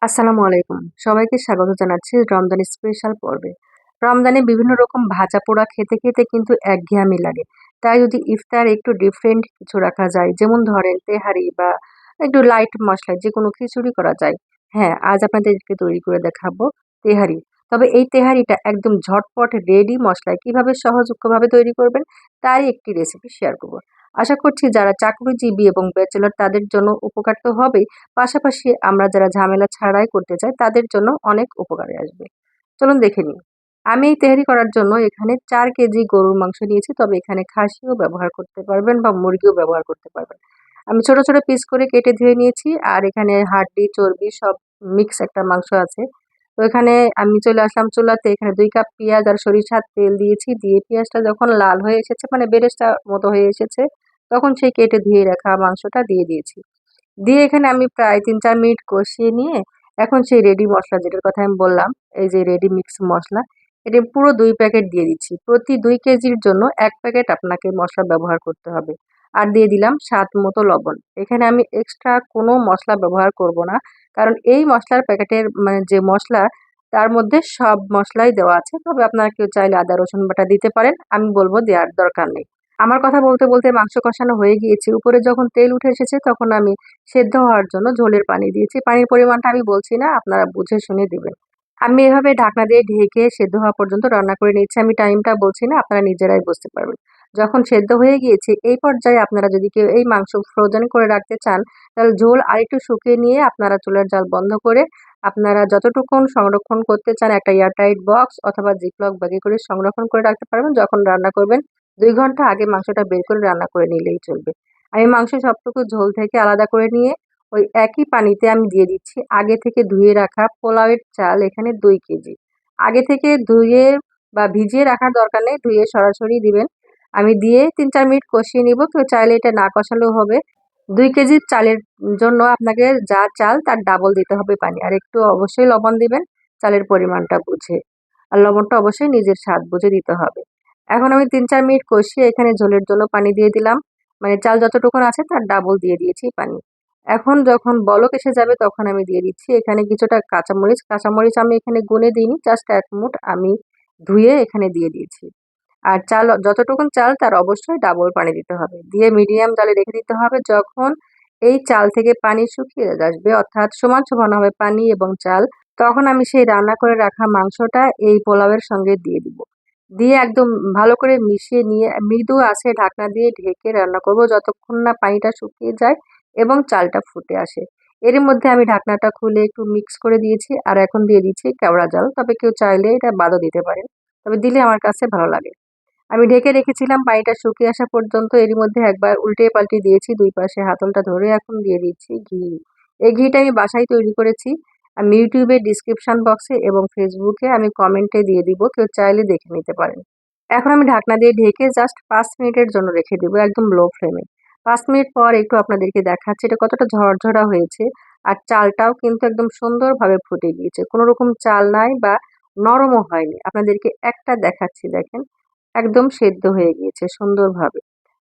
আসসালামু আলাইকুম। সবাইকে স্বাগত জানাচ্ছি রমজান স্পেশাল পর্বে। রমজানে বিভিন্ন রকম ভাজা পোড়া খেতে, খেতে কিন্তু একঘেয়েমি লাগে। তাই যদি ইফতার একটু ডিফারেন্ট কিছু রাখা যায়, যেমন ধরেন তেহারি বা একটু লাইট মসলায় যেকোনো খিচুড়ি করা যায়। হ্যাঁ, আজ আপনাদেরকে তৈরি করে দেখাবো তেহারি। তবে এই তেহারিটা একদম ঝটপট রেডি মসলায় কিভাবে সহজভাবে তৈরি করবেন তারই একটি রেসিপি শেয়ার করব। আশা করছি যারা চাকরিজীবী এবং ব্যাচেলর তাদের জন্য উপকার তো হবেই, পাশাপাশি আমরা যারা ঝামেলা ছাড়াই করতে চাই তাদের জন্য অনেক উপকারে আসবে। চলুন দেখে নিই। আমি এই তেহারি করার জন্য এখানে ৪ কেজি গরুর মাংস নিয়েছি। তবে এখানে খাসিও ব্যবহার করতে পারবেন বা মুরগিও ব্যবহার করতে পারবেন। আমি ছোট, ছোট পিস করে কেটে ধুয়ে নিয়েছি। আর এখানে হাড্ডি, চর্বি সব মিক্স একটা মাংস আছে। তো এখানে আমি চলে আসলাম চুলাতে। এখানে ২ কাপ পেঁয়াজ আর সরিষার তেল দিয়েছি। দিয়ে পেঁয়াজটা যখন লাল হয়ে এসেছে মানে বেরেস্তা মতো হয়ে এসেছে, তখন সেই কেটে ধুয়ে রাখা মাংসটা দিয়ে দিয়েছি। দিয়ে এখানে আমি প্রায় ৩-৪ মিনিট কষিয়ে নিয়ে এখন সেই রেডি মসলা যেটার কথা আমি বললাম, এই যে রেডি মিক্স মসলা, এটা পুরো ২ প্যাকেট দিয়ে দিচ্ছি। প্রতি ২ কেজির জন্য ১ প্যাকেট আপনাকে মসলা ব্যবহার করতে হবে। আর দিয়ে দিলাম স্বাদ মতো লবণ। এখানে আমি এক্সট্রা কোনো মসলা ব্যবহার করব না। কারণ এই মসলার প্যাকেটের মানে যে মসলা তার মধ্যে সব মসলাই দেওয়া আছে। তবে আপনারা কেউ চাইলে আদা রসুন বাটা দিতে পারেন। আমি বলব দেওয়ার দরকার নেই। আমার কথা বলতে, বলতে মাংস কষানো হয়ে গিয়েছে। উপরে যখন তেল উঠে এসেছে তখন আমি সেদ্ধ হওয়ার জন্য ঝোলের পানি দিয়েছি। পানির পরিমাণটা আমি বলছি না, আপনারা বুঝে শুনে দিবেন। আমি এভাবে ঢাকনা দিয়ে ঢেকে সেদ্ধ হওয়া পর্যন্ত রান্না করে নিচ্ছি। আমি টাইমটা বলছি না, আপনারা নিজেরাই বুঝতে পারবেন। যখন সেদ্ধ হয়ে গিয়েছে এই পর্যায়ে আপনারা যদি কেউ এই মাংস ফ্রোজেন করে রাখতে চান, তাহলে ঝোল আরেকটু শুকিয়ে নিয়ে আপনারা চুলার জাল বন্ধ করে আপনারা যতটুকুন সংরক্ষণ করতে চান একটা এয়ারটাইট বক্স অথবা জিপলক ব্যাগে করে সংরক্ষণ করে রাখতে পারবেন। যখন রান্না করবেন ২ ঘন্টা আগে মাংসটা বের করে রান্না করে নিলেই চলবে। আমি মাংস সবটুকু ঝোল থেকে আলাদা করে নিয়ে ওই একই পানিতে আমি দিয়ে দিচ্ছি আগে থেকে ধুয়ে রাখা পোলাওয়ের চাল, এখানে ২ কেজি। আগে থেকে ধুয়ে বা ভিজিয়ে রাখার দরকার নেই, ধুয়ে সরাসরি দিবেন। আমি দিয়ে ৩-৪ মিনিট কষিয়ে নিব। কেউ চাইলে এটা না কষালেও হবে। ২ কেজি চালের জন্য আপনাকে যা চাল তার ডাবল দিতে হবে পানি। আর একটু অবশ্যই লবণ দিবেন চালের পরিমাণটা বুঝে। আর লবণটা অবশ্যই নিজের স্বাদ বুঝে দিতে হবে। এখন আমি ৩-৪ মিনিট কষিয়ে এখানে ঝোলের জন্য পানি দিয়ে দিলাম। মানে চাল যতটুকুন আছে তার ডাবল দিয়ে দিয়েছি পানি। এখন যখন বলক এসে যাবে তখন আমি দিয়ে দিচ্ছি এখানে কিছুটা কাঁচামরিচ। কাঁচামরিচ আমি এখানে গুনে দিইনি, জাস্ট ১ মুঠ আমি ধুয়ে এখানে দিয়ে দিয়েছি। আর চাল যতটুকুন চাল তার অবশ্যই ডাবল পানি দিতে হবে। দিয়ে মিডিয়াম জালে রেখে দিতে হবে। যখন এই চাল থেকে পানি শুকিয়ে আসবে অর্থাৎ সমান, সমান হবে পানি এবং চাল, তখন আমি সেই রান্না করে রাখা মাংসটা এই পোলাওয়ের সঙ্গে দিয়ে দিব। দিয়ে একদম ভালো করে মিশিয়ে নিয়ে মৃদু আঁচে ঢাকনা দিয়ে ঢেকে রান্না করব যতক্ষণ না পানিটা শুকিয়ে যায় এবং চালটা ফুটে আসে। এরই মধ্যে আমি ঢাকনাটা খুলে একটু মিক্স করে দিয়েছি আর এখন দিয়ে দিচ্ছি কেওড়া জল। তবে কেউ চাইলে এটা বাদও দিতে পারেন। তবে দিলে আমার কাছে ভালো লাগে। আমি ঢেকে রেখেছিলাম পানিটা শুকিয়ে আসা পর্যন্ত। এরই মধ্যে একবার উল্টে পাল্টে দিয়েছি। ২ পাশে হাতলটা ধরে এখন দিয়ে দিচ্ছি ঘি। এই ঘিটা আমি বাসায় তৈরি করেছি। আমি YouTube এর ডিসক্রিপশন বক্সে এবং Facebook এ আমি কমেন্টে দিয়ে দিব। কেউ চাইলে দেখে নিতে পারেন। এখন আমি ঢাকনা দিয়ে ঢেকে জাস্ট ৫ মিনিটের জন্য রেখে দেব একদম লো ফ্লেমে। ৫ মিনিট পর একটু আপনাদেরকে দেখাচ্ছি এটা কতটা ঝরঝরা হয়েছে। আর চালটাও কিন্তু একদম সুন্দরভাবে ফুটে গিয়েছে। কোনো রকম চাল নাই বা নরমও হয়নি। আপনাদেরকে একটা দেখাচ্ছি দেখেন। একদম সেদ্ধ হয়ে গিয়েছে সুন্দরভাবে।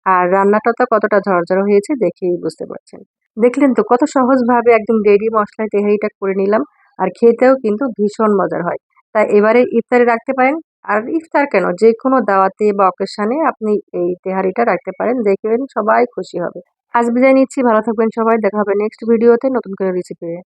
আর রান্নাটা তো কতটা ঝরঝরা হয়েছে দেখেই বুঝতে পারছেন। দেখলেন তো কত সহজভাবে একদম রেডি মসলায় তেহারিটা করে নিলাম। আর খেতেও কিন্তু ভীষণ মজার হয়। তাই এবারে ইফতারে রাখতে পারেন। আর ইফতার কেন যেকোনো দাওয়াতে বা অকেশনে আপনি এই তেহারিটা রাখতে পারেন। দেখবেন সবাই খুশি হবে। আজ বিদায় নিচ্ছি। ভালো থাকবেন সবাই। দেখা হবে নেক্সট ভিডিওতে নতুন কোনো রেসিপি নিয়ে।